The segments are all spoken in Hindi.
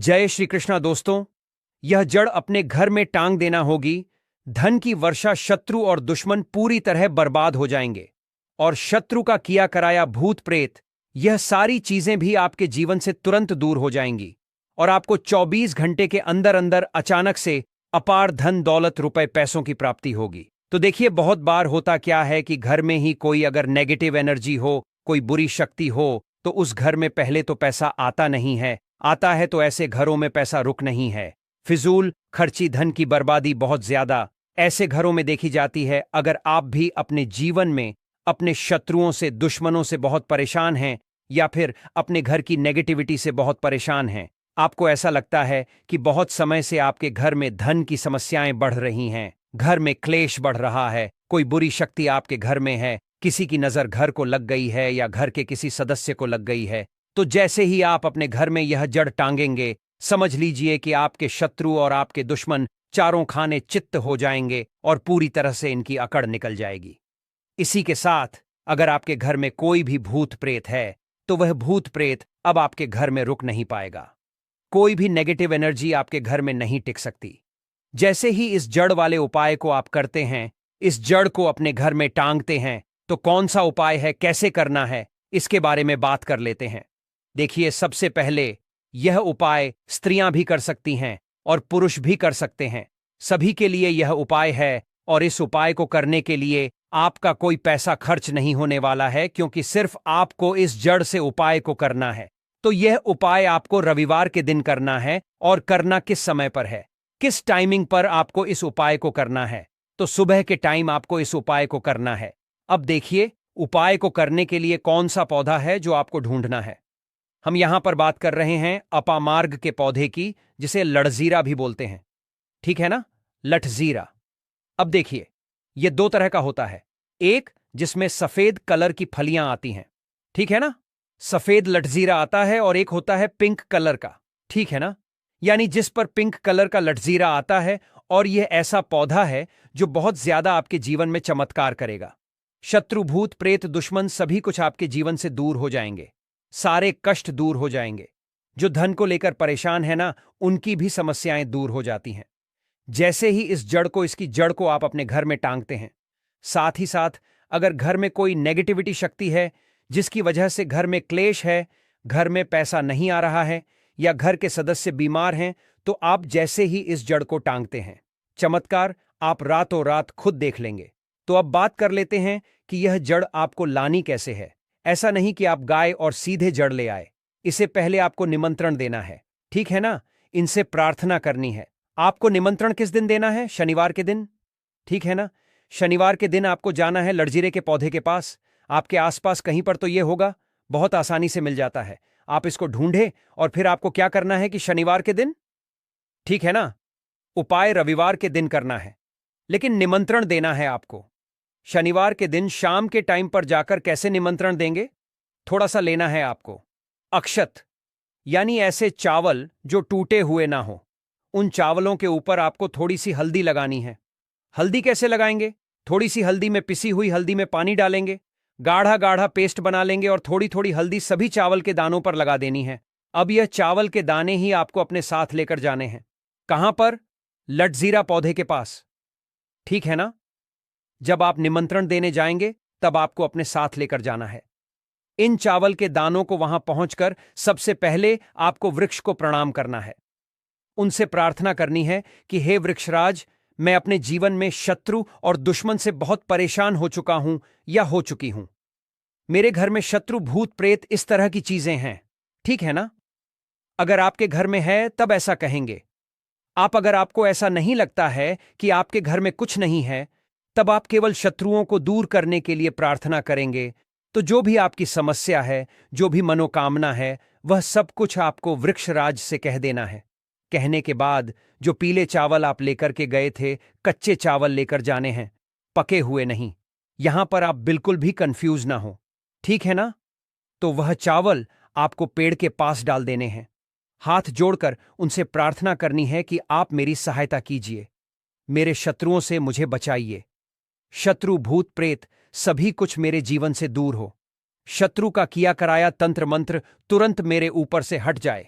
जय श्री कृष्णा दोस्तों। यह जड़ अपने घर में टांग देना होगी। धन की वर्षा, शत्रु और दुश्मन पूरी तरह बर्बाद हो जाएंगे। और शत्रु का किया कराया भूत प्रेत, यह सारी चीजें भी आपके जीवन से तुरंत दूर हो जाएंगी। और आपको 24 घंटे के अंदर अंदर अचानक से अपार धन दौलत, रुपए पैसों की प्राप्ति होगी। तो देखिए, बहुत बार होता क्या है कि घर में ही कोई अगर नेगेटिव एनर्जी हो, कोई बुरी शक्ति हो, तो उस घर में पहले तो पैसा आता नहीं है। आता है तो ऐसे घरों में पैसा रुक नहीं है। फिजूल खर्ची, धन की बर्बादी बहुत ज्यादा ऐसे घरों में देखी जाती है। अगर आप भी अपने जीवन में अपने शत्रुओं से, दुश्मनों से बहुत परेशान हैं, या फिर अपने घर की नेगेटिविटी से बहुत परेशान हैं, आपको ऐसा लगता है कि बहुत समय से आपके घर में धन की समस्याएं बढ़ रही हैं, घर में क्लेश बढ़ रहा है, कोई बुरी शक्ति आपके घर में है, किसी की नजर घर को लग गई है या घर के किसी सदस्य को लग गई है, तो जैसे ही आप अपने घर में यह जड़ टांगेंगे, समझ लीजिए कि आपके शत्रु और आपके दुश्मन चारों खाने चित्त हो जाएंगे और पूरी तरह से इनकी अकड़ निकल जाएगी। इसी के साथ अगर आपके घर में कोई भी भूत प्रेत है, तो वह भूत प्रेत अब आपके घर में रुक नहीं पाएगा। कोई भी नेगेटिव एनर्जी आपके घर में नहीं टिक सकती। जैसे ही इस जड़ वाले उपाय को आप करते हैं, इस जड़ को अपने घर में टांगते हैं, तो कौन सा उपाय है, कैसे करना है, इसके बारे में बात कर लेते हैं। देखिए, सबसे पहले यह उपाय स्त्रियां भी कर सकती हैं और पुरुष भी कर सकते हैं। सभी के लिए यह उपाय है। और इस उपाय को करने के लिए आपका कोई पैसा खर्च नहीं होने वाला है, क्योंकि सिर्फ आपको इस जड़ से उपाय को करना है। तो यह उपाय आपको रविवार के दिन करना है। और करना किस समय पर है, किस टाइमिंग पर आपको इस उपाय को करना है? तो सुबह के टाइम आपको इस उपाय को करना है। अब देखिए, उपाय को करने के लिए कौन सा पौधा है जो आपको ढूंढना है। हम यहां पर बात कर रहे हैं अपामार्ग के पौधे की, जिसे लठजीरा भी बोलते हैं। ठीक है ना, लठजीरा। अब देखिए, यह दो तरह का होता है। एक जिसमें सफेद कलर की फलियां आती हैं, ठीक है ना, सफेद लठजीरा आता है। और एक होता है पिंक कलर का, ठीक है ना, यानी जिस पर पिंक कलर का लठजीरा आता है। और यह ऐसा पौधा है जो बहुत ज्यादा आपके जीवन में चमत्कार करेगा। शत्रु, भूत प्रेत, दुश्मन सभी कुछ आपके जीवन से दूर हो जाएंगे। सारे कष्ट दूर हो जाएंगे। जो धन को लेकर परेशान है ना, उनकी भी समस्याएं दूर हो जाती हैं। जैसे ही इस जड़ को, इसकी जड़ को आप अपने घर में टांगते हैं, साथ ही साथ अगर घर में कोई नेगेटिविटी शक्ति है जिसकी वजह से घर में क्लेश है, घर में पैसा नहीं आ रहा है, या घर के सदस्य बीमार हैं, तो आप जैसे ही इस जड़ को टांगते हैं, चमत्कार आप रातों रात खुद देख लेंगे। तो अब बात कर लेते हैं कि यह जड़ आपको लानी कैसे है। ऐसा नहीं कि आप गाय और सीधे जड़ ले आए। इसे पहले आपको निमंत्रण देना है, ठीक है ना, इनसे प्रार्थना करनी है। आपको निमंत्रण किस दिन देना है? शनिवार के दिन, ठीक है ना। शनिवार के दिन आपको जाना है लठजीरे के पौधे के पास। आपके आसपास कहीं पर तो यह होगा, बहुत आसानी से मिल जाता है। आप इसको ढूंढे और फिर आपको क्या करना है कि शनिवार के दिन, ठीक है ना, उपाय रविवार के दिन करना है, लेकिन निमंत्रण देना है आपको। शनिवार के दिन शाम के टाइम पर जाकर कैसे निमंत्रण देंगे? थोड़ा सा लेना है आपको अक्षत, यानी ऐसे चावल जो टूटे हुए ना हो। उन चावलों के ऊपर आपको थोड़ी सी हल्दी लगानी है। हल्दी कैसे लगाएंगे? थोड़ी सी हल्दी में, पिसी हुई हल्दी में पानी डालेंगे, गाढ़ा गाढ़ा पेस्ट बना लेंगे और थोड़ी थोड़ी हल्दी सभी चावल के दानों पर लगा देनी है। अब यह चावल के दाने ही आपको अपने साथ लेकर जाने हैं। कहां पर? लठजीरा पौधे के पास, ठीक है ना। जब आप निमंत्रण देने जाएंगे, तब आपको अपने साथ लेकर जाना है। इन चावल के दानों को वहां पहुंचकर सबसे पहले आपको वृक्ष को प्रणाम करना है। उनसे प्रार्थना करनी है कि हे वृक्षराज, मैं अपने जीवन में शत्रु और दुश्मन से बहुत परेशान हो चुका हूं या हो चुकी हूं। मेरे घर में शत्रु, भूत प्रेत, इस तरह की चीजें हैं, ठीक है ना। अगर आपके घर में है तब ऐसा कहेंगे। अगर आपको ऐसा नहीं लगता है कि आपके घर में कुछ नहीं है, तब आप केवल शत्रुओं को दूर करने के लिए प्रार्थना करेंगे। तो जो भी आपकी समस्या है, जो भी मनोकामना है, वह सब कुछ आपको वृक्षराज से कह देना है। कहने के बाद जो पीले चावल आप लेकर के गए थे, कच्चे चावल लेकर जाने हैं, पके हुए नहीं। यहां पर आप बिल्कुल भी कंफ्यूज ना हो, ठीक है ना। तो वह चावल आपको पेड़ के पास डाल देने हैं। हाथ जोड़कर उनसे प्रार्थना करनी है कि आप मेरी सहायता कीजिए, मेरे शत्रुओं से मुझे बचाइए। शत्रु, भूत प्रेत सभी कुछ मेरे जीवन से दूर हो। शत्रु का किया कराया तंत्र मंत्र तुरंत मेरे ऊपर से हट जाए।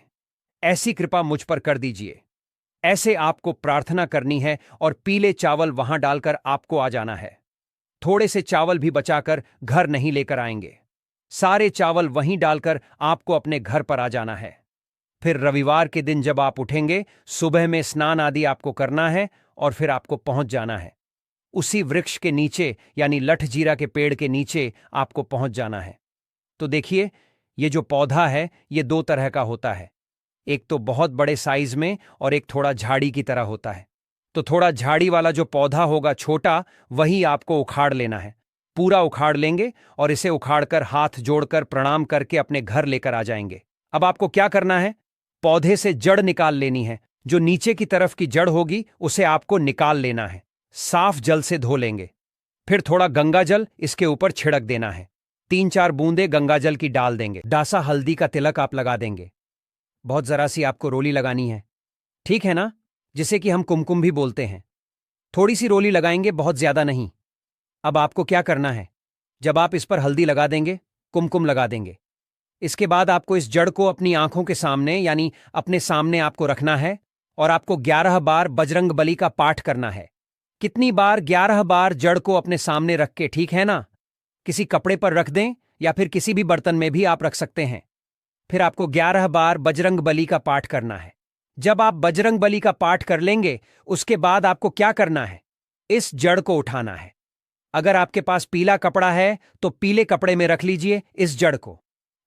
ऐसी कृपा मुझ पर कर दीजिए। ऐसे आपको प्रार्थना करनी है और पीले चावल वहां डालकर आपको आ जाना है। थोड़े से चावल भी बचाकर घर नहीं लेकर आएंगे। सारे चावल वहीं डालकर आपको अपने घर पर आ जाना है। फिर रविवार के दिन जब आप उठेंगे, सुबह में स्नान आदि आपको करना है और फिर आपको पहुंच जाना है। उसी वृक्ष के नीचे यानी लठजीरा के पेड़ के नीचे आपको पहुंच जाना है। तो देखिए, ये जो पौधा है ये दो तरह का होता है। एक तो बहुत बड़े साइज में और एक थोड़ा झाड़ी की तरह होता है। तो थोड़ा झाड़ी वाला जो पौधा होगा छोटा, वही आपको उखाड़ लेना है। पूरा उखाड़ लेंगे और इसे उखाड़कर हाथ जोड़कर प्रणाम करके अपने घर लेकर आ जाएंगे। अब आपको क्या करना है? पौधे से जड़ निकाल लेनी है। जो नीचे की तरफ की जड़ होगी उसे आपको निकाल लेना है। साफ जल से धो लेंगे। फिर थोड़ा गंगा जल इसके ऊपर छिड़क देना है। 3-4 बूंदे गंगा जल की डाल देंगे। डासा हल्दी का तिलक आप लगा देंगे। बहुत जरा सी आपको रोली लगानी है, ठीक है ना, जिसे कि हम कुमकुम भी बोलते हैं। थोड़ी सी रोली लगाएंगे, बहुत ज्यादा नहीं। अब आपको क्या करना है? जब आप इस पर हल्दी लगा देंगे, कुमकुम लगा देंगे, इसके बाद आपको इस जड़ को अपनी आंखों के सामने यानी अपने सामने आपको रखना है और आपको 11 बार बजरंग बली का पाठ करना है। कितनी बार? 11 बार जड़ को अपने सामने रख के, ठीक है ना? किसी कपड़े पर रख दें या फिर किसी भी बर्तन में भी आप रख सकते हैं। फिर आपको 11 बार बजरंग बली का पाठ करना है। जब आप बजरंग बली का पाठ कर लेंगे, उसके बाद आपको क्या करना है? इस जड़ को उठाना है। अगर आपके पास पीला कपड़ा है तो पीले कपड़े में रख लीजिए इस जड़ को।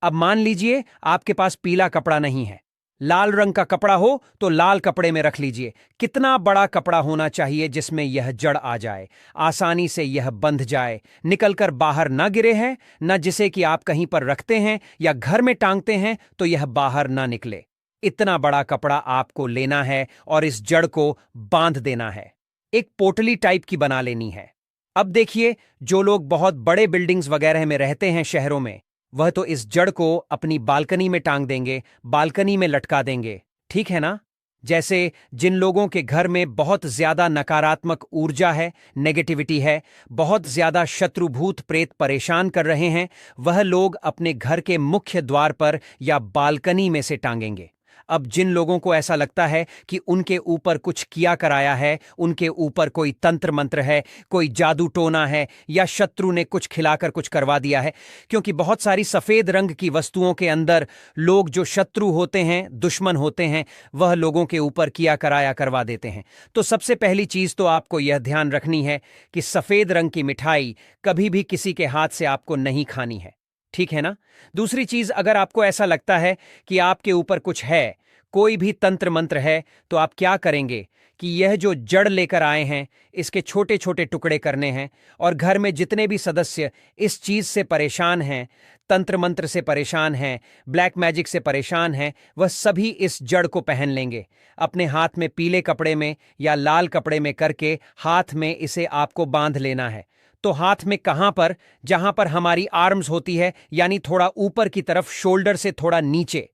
अब मान लीजिए आपके पास पीला कपड़ा नहीं है, लाल रंग का कपड़ा हो तो लाल कपड़े में रख लीजिए। कितना बड़ा कपड़ा होना चाहिए जिसमें यह जड़ आ जाए, आसानी से यह बंध जाए, निकलकर बाहर ना गिरे है, न जिसे कि आप कहीं पर रखते हैं या घर में टांगते हैं तो यह बाहर ना निकले। इतना बड़ा कपड़ा आपको लेना है और इस जड़ को बांध देना है। एक पोटली टाइप की बना लेनी है। अब देखिए, जो लोग बहुत बड़े बिल्डिंग्स वगैरह में रहते हैं शहरों में, वह तो इस जड़ को अपनी बालकनी में टांग देंगे, बालकनी में लटका देंगे, ठीक है ना? जैसे जिन लोगों के घर में बहुत ज्यादा नकारात्मक ऊर्जा है, नेगेटिविटी है, बहुत ज्यादा शत्रु भूत प्रेत परेशान कर रहे हैं, वह लोग अपने घर के मुख्य द्वार पर या बालकनी में से टांगेंगे। अब जिन लोगों को ऐसा लगता है कि उनके ऊपर कुछ किया कराया है, उनके ऊपर कोई तंत्र मंत्र है, कोई जादू टोना है या शत्रु ने कुछ खिलाकर कुछ करवा दिया है, क्योंकि बहुत सारी सफेद रंग की वस्तुओं के अंदर लोग जो शत्रु होते हैं, दुश्मन होते हैं, वह लोगों के ऊपर किया कराया करवा देते हैं। तो सबसे पहली चीज तो आपको यह ध्यान रखनी है कि सफेद रंग की मिठाई कभी भी किसी के हाथ से आपको नहीं खानी है, ठीक है ना? दूसरी चीज, अगर आपको ऐसा लगता है कि आपके ऊपर कुछ है, कोई भी तंत्र मंत्र है, तो आप क्या करेंगे कि यह जो जड़ लेकर आए हैं, इसके छोटे छोटे टुकड़े करने हैं और घर में जितने भी सदस्य इस चीज से परेशान हैं, तंत्र मंत्र से परेशान हैं, ब्लैक मैजिक से परेशान हैं, वह सभी इस जड़ को पहन लेंगे। अपने हाथ में पीले कपड़े में या लाल कपड़े में करके हाथ में इसे आपको बांध लेना है। तो हाथ में कहां पर? जहां पर हमारी आर्म्स होती है, यानी थोड़ा ऊपर की तरफ, शोल्डर से थोड़ा नीचे,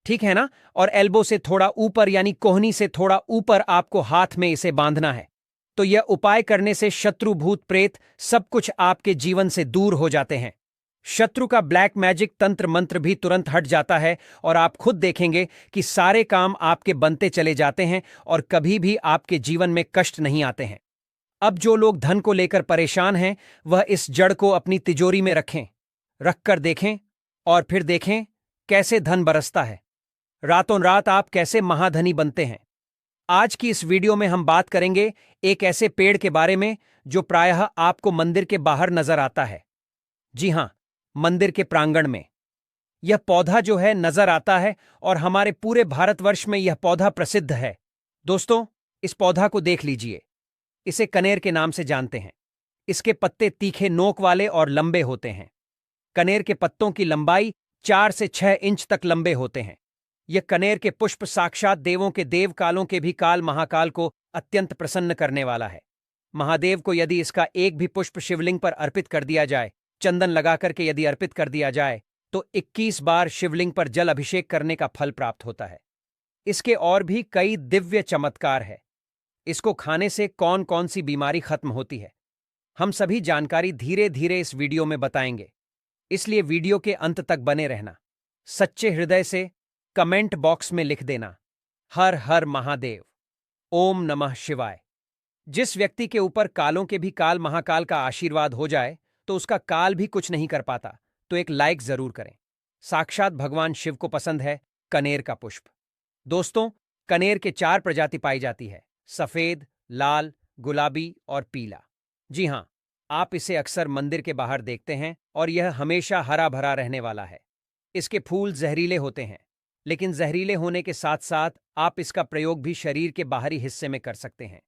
ठीक है ना? और एल्बो से थोड़ा ऊपर यानी कोहनी से थोड़ा ऊपर आपको हाथ में इसे बांधना है। तो यह उपाय करने से शत्रु भूत प्रेत सब कुछ आपके जीवन से दूर हो जाते हैं। शत्रु का ब्लैक मैजिक तंत्र मंत्र भी तुरंत हट जाता है और आप खुद देखेंगे कि सारे काम आपके बनते चले जाते हैं और कभी भी आपके जीवन में कष्ट नहीं आते हैं। अब जो लोग धन को लेकर परेशान हैं, वह इस जड़ को अपनी तिजोरी में रखें, रखकर देखें और फिर देखें कैसे धन बरसता है। रातों रात आप कैसे महाधनी बनते हैं। आज की इस वीडियो में हम बात करेंगे एक ऐसे पेड़ के बारे में जो प्रायः आपको मंदिर के बाहर नजर आता है। जी हां, मंदिर के प्रांगण में यह पौधा जो है नजर आता है और हमारे पूरे भारतवर्ष में यह पौधा प्रसिद्ध है। दोस्तों, इस पौधा को देख लीजिए। इसे कनेर के नाम से जानते हैं। इसके पत्ते तीखे नोक वाले और लंबे होते हैं। कनेर के पत्तों की लंबाई 4 से 6 इंच तक लंबे होते हैं। यह कनेर के पुष्प साक्षात देवों के देव कालों के भी काल महाकाल को अत्यंत प्रसन्न करने वाला है। महादेव को यदि इसका एक भी पुष्प शिवलिंग पर अर्पित कर दिया जाए, चंदन लगा करके यदि अर्पित कर दिया जाए, तो 21 बार शिवलिंग पर जल अभिषेक करने का फल प्राप्त होता है। इसके और भी कई दिव्य चमत्कार है। इसको खाने से कौन कौन सी बीमारी खत्म होती है, हम सभी जानकारी धीरे धीरे इस वीडियो में बताएंगे, इसलिए वीडियो के अंत तक बने रहना। सच्चे हृदय से कमेंट बॉक्स में लिख देना, हर हर महादेव, ओम नमः शिवाय। जिस व्यक्ति के ऊपर कालों के भी काल महाकाल का आशीर्वाद हो जाए तो उसका काल भी कुछ नहीं कर पाता, तो एक लाइक जरूर करें। साक्षात भगवान शिव को पसंद है कनेर का पुष्प। दोस्तों, कनेर के 4 प्रजाति पाई जाती है: सफेद, लाल, गुलाबी और पीला। जी हां, आप इसे अक्सर मंदिर के बाहर देखते हैं और यह हमेशा हरा भरा रहने वाला है। इसके फूल जहरीले होते हैं, लेकिन जहरीले होने के साथ साथ आप इसका प्रयोग भी शरीर के बाहरी हिस्से में कर सकते हैं।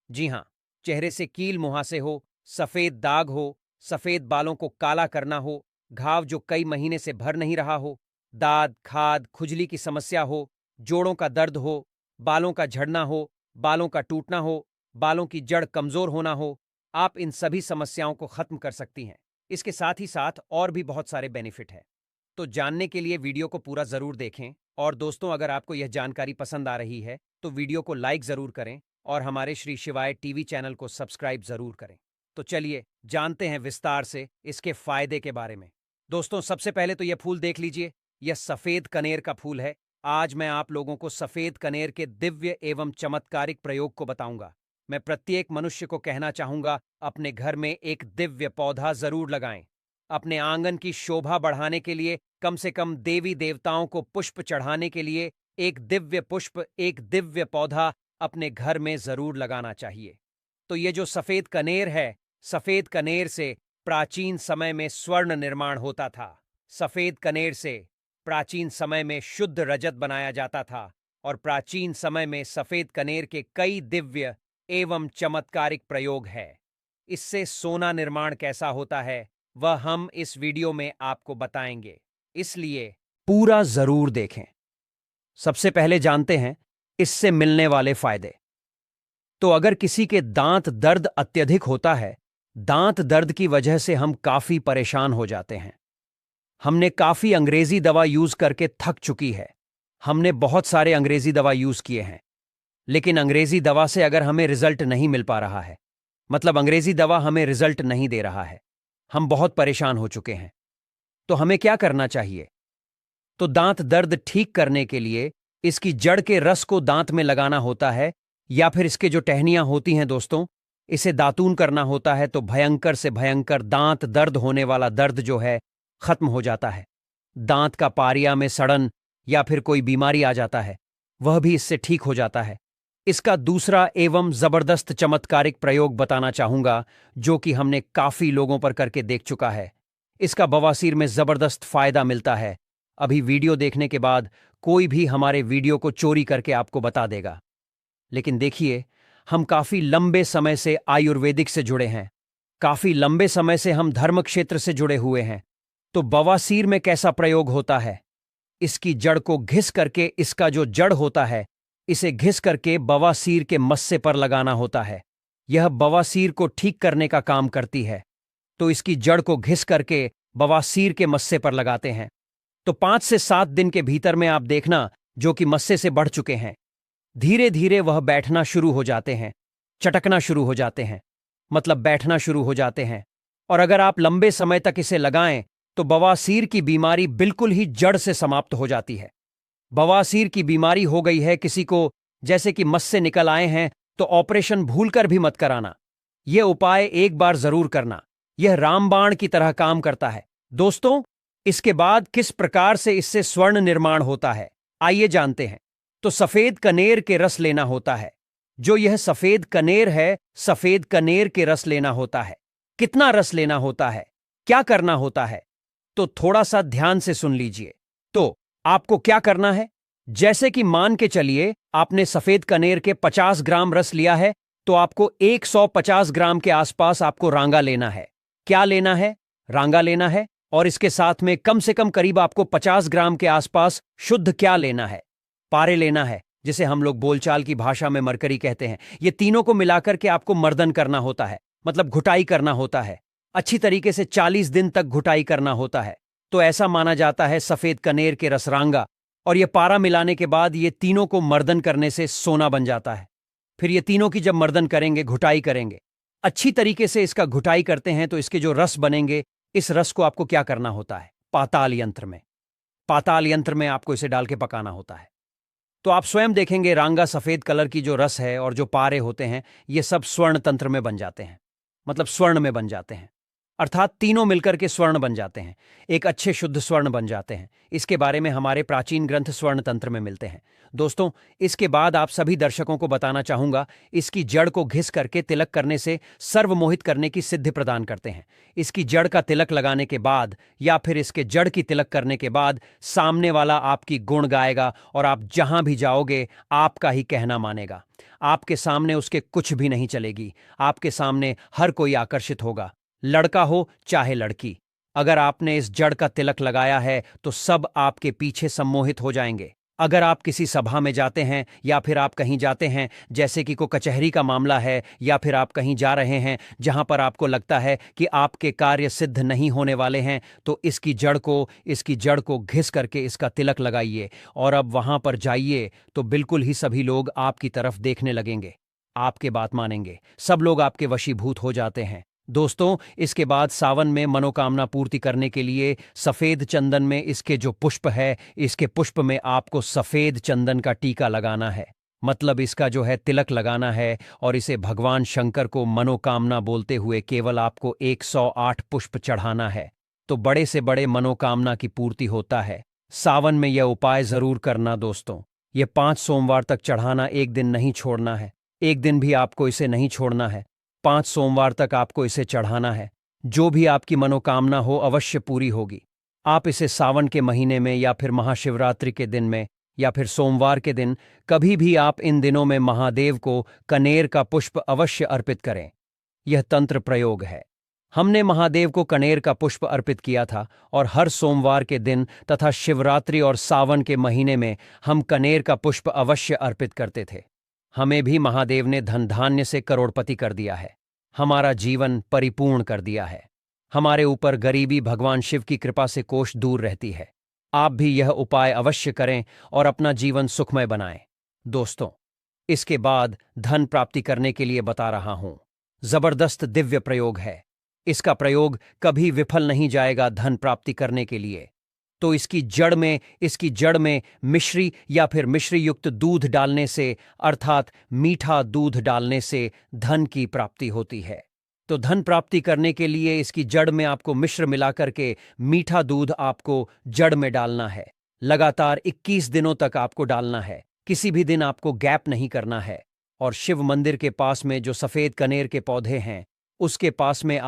जी हां, चेहरे से कील मुहासे हो, सफेद दाग हो, सफेद बालों को काला करना हो, घाव जो कई महीने से भर नहीं रहा हो, दाद, खाद, खुजली की समस्या हो, जोड़ों का दर्द हो, बालों का झड़ना हो, बालों का टूटना हो, बालों की जड़ कमजोर होना हो, आप इन सभी समस्याओं को खत्म कर सकती हैं। इसके साथ ही साथ और भी बहुत सारे बेनिफिट हैं। तो जानने के लिए वीडियो को पूरा जरूर देखें। और दोस्तों, अगर आपको यह जानकारी पसंद आ रही है तो वीडियो को लाइक जरूर करें और हमारे श्री शिवाय टीवी चैनल को सब्सक्राइब जरूर करें। तो चलिए जानते हैं विस्तार से इसके फायदे के बारे में। दोस्तों, सबसे पहले तो यह फूल देख लीजिए, यह सफेद कनेर का फूल है। आज मैं आप लोगों को सफेद कनेर के दिव्य एवं चमत्कारिक प्रयोग को बताऊंगा। मैं प्रत्येक मनुष्य को कहना चाहूंगा, अपने घर में एक दिव्य पौधा जरूर लगाएं। अपने आंगन की शोभा बढ़ाने के लिए, कम से कम देवी देवताओं को पुष्प चढ़ाने के लिए एक दिव्य पुष्प, एक दिव्य पौधा अपने घर में जरूर लगाना चाहिए। तो ये जो सफेद कनेर है, सफेद कनेर से प्राचीन समय में स्वर्ण निर्माण होता था। सफेद कनेर से प्राचीन समय में शुद्ध रजत बनाया जाता था और प्राचीन समय में सफेद कनेर के कई दिव्य एवं चमत्कारिक प्रयोग है। इससे सोना निर्माण कैसा होता है वह हम इस वीडियो में आपको बताएंगे, इसलिए पूरा जरूर देखें। सबसे पहले जानते हैं इससे मिलने वाले फायदे। तो अगर किसी के दांत दर्द अत्यधिक होता है, दांत दर्द की वजह से हम काफी परेशान हो जाते हैं। हमने काफी अंग्रेजी दवा यूज करके थक चुकी है। हमने बहुत सारे अंग्रेजी दवा यूज किए हैं, लेकिन अंग्रेजी दवा से अगर हमें रिजल्ट नहीं मिल पा रहा है, मतलब अंग्रेजी दवा हमें रिजल्ट नहीं दे रहा है, हम बहुत परेशान हो चुके हैं, तो हमें क्या करना चाहिए? तो दांत दर्द ठीक करने के लिए इसकी जड़ के रस को दांत में लगाना होता है, या फिर इसके जो टहनियां होती हैं दोस्तों, इसे दातून करना होता है। तो भयंकर से भयंकर दांत दर्द होने वाला दर्द जो है खत्म हो जाता है। दांत का पारिया में सड़न या फिर कोई बीमारी आ जाता है, वह भी इससे ठीक हो जाता है। इसका दूसरा एवं जबरदस्त चमत्कारिक प्रयोग बताना चाहूंगा, जो कि हमने काफी लोगों पर करके देख चुका है। इसका बवासीर में जबरदस्त फायदा मिलता है। अभी वीडियो देखने के बाद कोई भी हमारे वीडियो को चोरी करके आपको बता देगा। लेकिन देखिए, हम काफी लंबे समय से आयुर्वेदिक से जुड़े हैं, काफी लंबे समय से हम धर्म क्षेत्र से जुड़े हुए हैं। तो बवासीर में कैसा प्रयोग होता है? इसकी जड़ को घिस करके, इसका जो जड़ होता है, इसे घिस करके बवासीर के मस्से पर लगाना होता है। यह बवासीर को ठीक करने का काम करती है। तो इसकी जड़ को घिस करके बवासीर के मस्से पर लगाते हैं। तो 5 से 7 दिन के भीतर में आप देखना, जो कि मस्से से बढ़ चुके हैं, धीरे धीरे वह बैठना शुरू हो जाते हैं, चटकना शुरू हो जाते हैं, मतलब बैठना शुरू हो जाते हैं। और अगर आप लंबे समय तक इसे लगाएं तो बवासीर की बीमारी बिल्कुल ही जड़ से समाप्त हो जाती है। बवासीर की बीमारी हो गई है किसी को, जैसे कि मस्से निकल आए हैं, तो ऑपरेशन भूलकर भी मत कराना। यह उपाय एक बार जरूर करना। यह रामबाण की तरह काम करता है। दोस्तों, इसके बाद किस प्रकार से इससे स्वर्ण निर्माण होता है, आइए जानते हैं। तो सफेद कनेर के रस लेना होता है। जो यह सफेद कनेर है, सफेद कनेर के रस लेना होता है। कितना रस लेना होता है, क्या करना होता है, तो थोड़ा सा ध्यान से सुन लीजिए। तो आपको क्या करना है, जैसे कि मान के चलिए आपने सफेद कनेर के 50 ग्राम रस लिया है, तो आपको 150 ग्राम के आसपास आपको रांगा लेना है। क्या लेना है? रांगा लेना है। और इसके साथ में कम से कम करीब आपको 50 ग्राम के आसपास शुद्ध क्या लेना है? पारे लेना है, जिसे हम लोग बोलचाल की भाषा में मरकरी कहते हैं। ये तीनों को मिलाकर के आपको मर्दन करना होता है, मतलब घुटाई करना होता है। अच्छी तरीके से 40 दिन तक घुटाई करना होता है। तो ऐसा माना जाता है सफेद कनेर के रसरांगा और ये पारा मिलाने के बाद ये तीनों को मर्दन करने से सोना बन जाता है। फिर ये तीनों की जब मर्दन करेंगे, घुटाई करेंगे, अच्छी तरीके से इसका घुटाई करते हैं, तो इसके जो रस बनेंगे, इस रस को आपको क्या करना होता है? पाताल यंत्र में पाताल यंत्र में आपको इसे डाल के पकाना होता है। तो आप स्वयं देखेंगे रांगा सफेद कलर की जो रस है और जो पारे होते हैं ये सब स्वर्ण तंत्र में बन जाते हैं, मतलब स्वर्ण में बन जाते हैं, अर्थात तीनों मिलकर के स्वर्ण बन जाते हैं, एक अच्छे शुद्ध स्वर्ण बन जाते हैं। इसके बारे में हमारे प्राचीन ग्रंथ स्वर्ण तंत्र में मिलते हैं। दोस्तों, इसके बाद आप सभी दर्शकों को बताना चाहूंगा, इसकी जड़ को घिस करके तिलक करने से सर्वमोहित करने की सिद्धि प्रदान करते हैं। इसकी जड़ का तिलक लगाने के बाद या फिर इसके जड़ की तिलक करने के बाद सामने वाला आपकी गुण गाएगा और आप जहां भी जाओगे आपका ही कहना मानेगा। आपके सामने उसके कुछ भी नहीं चलेगी, आपके सामने हर कोई आकर्षित होगा, लड़का हो चाहे लड़की। अगर आपने इस जड़ का तिलक लगाया है तो सब आपके पीछे सम्मोहित हो जाएंगे। अगर आप किसी सभा में जाते हैं या फिर आप कहीं जाते हैं, जैसे कि कोई कचहरी का मामला है, या फिर आप कहीं जा रहे हैं जहां पर आपको लगता है कि आपके कार्य सिद्ध नहीं होने वाले हैं, तो इसकी जड़ को घिस करके इसका तिलक लगाइए और अब वहां पर जाइए तो बिल्कुल ही सभी लोग आपकी तरफ देखने लगेंगे, आपके बात मानेंगे, सब लोग आपके वशीभूत हो जाते हैं। दोस्तों, इसके बाद सावन में मनोकामना पूर्ति करने के लिए सफेद चंदन में इसके जो पुष्प है, इसके पुष्प में आपको सफेद चंदन का टीका लगाना है, मतलब इसका जो है तिलक लगाना है, और इसे भगवान शंकर को मनोकामना बोलते हुए केवल आपको 108 पुष्प चढ़ाना है, तो बड़े से बड़े मनोकामना की पूर्ति होता है। सावन में यह उपाय जरूर करना दोस्तों। यह 5 सोमवार तक चढ़ाना, एक दिन नहीं छोड़ना है, एक दिन भी आपको इसे नहीं छोड़ना है, 5 सोमवार तक आपको इसे चढ़ाना है। जो भी आपकी मनोकामना हो अवश्य पूरी होगी। आप इसे सावन के महीने में या फिर महाशिवरात्रि के दिन में या फिर सोमवार के दिन, कभी भी आप इन दिनों में महादेव को कनेर का पुष्प अवश्य अर्पित करें। यह तंत्र प्रयोग है। हमने महादेव को कनेर का पुष्प अर्पित किया था और हर सोमवार के दिन तथा शिवरात्रि और सावन के महीने में हम कनेर का पुष्प अवश्य अर्पित करते थे। हमें भी महादेव ने धन धान्य से करोड़पति कर दिया है, हमारा जीवन परिपूर्ण कर दिया है। हमारे ऊपर गरीबी भगवान शिव की कृपा से कोष दूर रहती है। आप भी यह उपाय अवश्य करें और अपना जीवन सुखमय बनाएं। दोस्तों, इसके बाद धन प्राप्ति करने के लिए बता रहा हूं, जबरदस्त दिव्य प्रयोग है। इसका प्रयोग कभी विफल नहीं जाएगा धन प्राप्ति करने के लिए। तो इसकी जड़ में मिश्री या फिर मिश्री युक्त दूध डालने से, अर्थात मीठा दूध डालने से धन की प्राप्ति होती है। तो धन प्राप्ति करने के लिए इसकी जड़ में आपको मिश्र मिलाकर के मीठा दूध आपको जड़ में डालना है। लगातार 21 दिनों तक आपको डालना है, किसी भी दिन आपको गैप नहीं करना है। और शिव मंदिर के पास में जो सफेद कनेर के पौधे हैं उसके पास में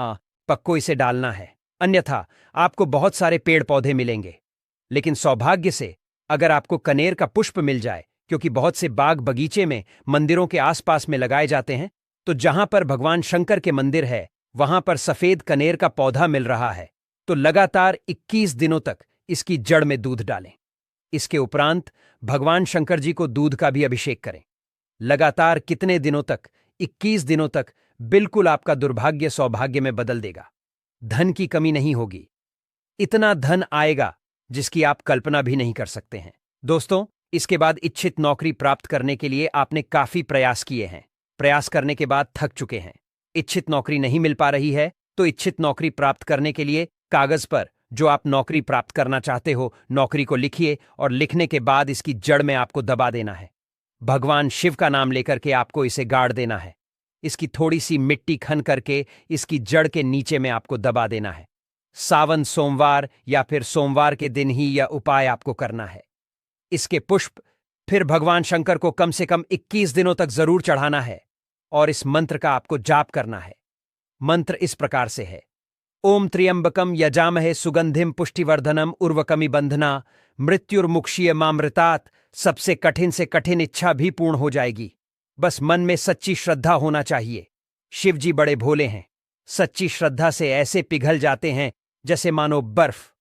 पक्को इसे डालना है, अन्यथा आपको बहुत सारे पेड़ पौधे मिलेंगे, लेकिन सौभाग्य से अगर आपको कनेर का पुष्प मिल जाए, क्योंकि बहुत से बाग बगीचे में मंदिरों के आसपास में लगाए जाते हैं, तो जहां पर भगवान शंकर के मंदिर है वहां पर सफेद कनेर का पौधा मिल रहा है, तो लगातार 21 दिनों तक इसकी जड़ में दूध डालें। इसके उपरांत भगवान शंकर जी को दूध का भी अभिषेक करें। लगातार कितने दिनों तक? 21 दिनों तक। बिल्कुल आपका दुर्भाग्य सौभाग्य में बदल देगा। धन की कमी नहीं होगी, इतना धन आएगा जिसकी आप कल्पना भी नहीं कर सकते हैं। दोस्तों, इसके बाद इच्छित नौकरी प्राप्त करने के लिए आपने काफी प्रयास किए हैं, प्रयास करने के बाद थक चुके हैं, इच्छित नौकरी नहीं मिल पा रही है, तो इच्छित नौकरी प्राप्त करने के लिए कागज पर जो आप नौकरी प्राप्त करना चाहते हो नौकरी को लिखिए, और लिखने के बाद इसकी जड़ में आपको दबा देना है। भगवान शिव का नाम लेकर के आपको इसे गाड़ देना है। इसकी थोड़ी सी मिट्टी खन करके इसकी जड़ के नीचे में आपको दबा देना है। सावन सोमवार या फिर सोमवार के दिन ही यह उपाय आपको करना है। इसके पुष्प फिर भगवान शंकर को कम से कम 21 दिनों तक जरूर चढ़ाना है, और इस मंत्र का आपको जाप करना है। मंत्र इस प्रकार से है: ओम त्र्यंबकम यजामहे सुगंधिम पुष्टिवर्धनम उर्वकमी बंधना मृत्युर्मुक्षीय मामृतात्। सबसे कठिन से कठिन इच्छा भी पूर्ण हो जाएगी, बस मन में सच्ची श्रद्धा होना चाहिए। शिव जी बड़े भोले हैं, सच्ची श्रद्धा से ऐसे पिघल जाते हैं जैसे मानो बर्फ।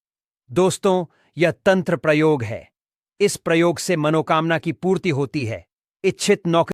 दोस्तों, यह तंत्र प्रयोग है। इस प्रयोग से मनोकामना की पूर्ति होती है। इच्छित नौकरी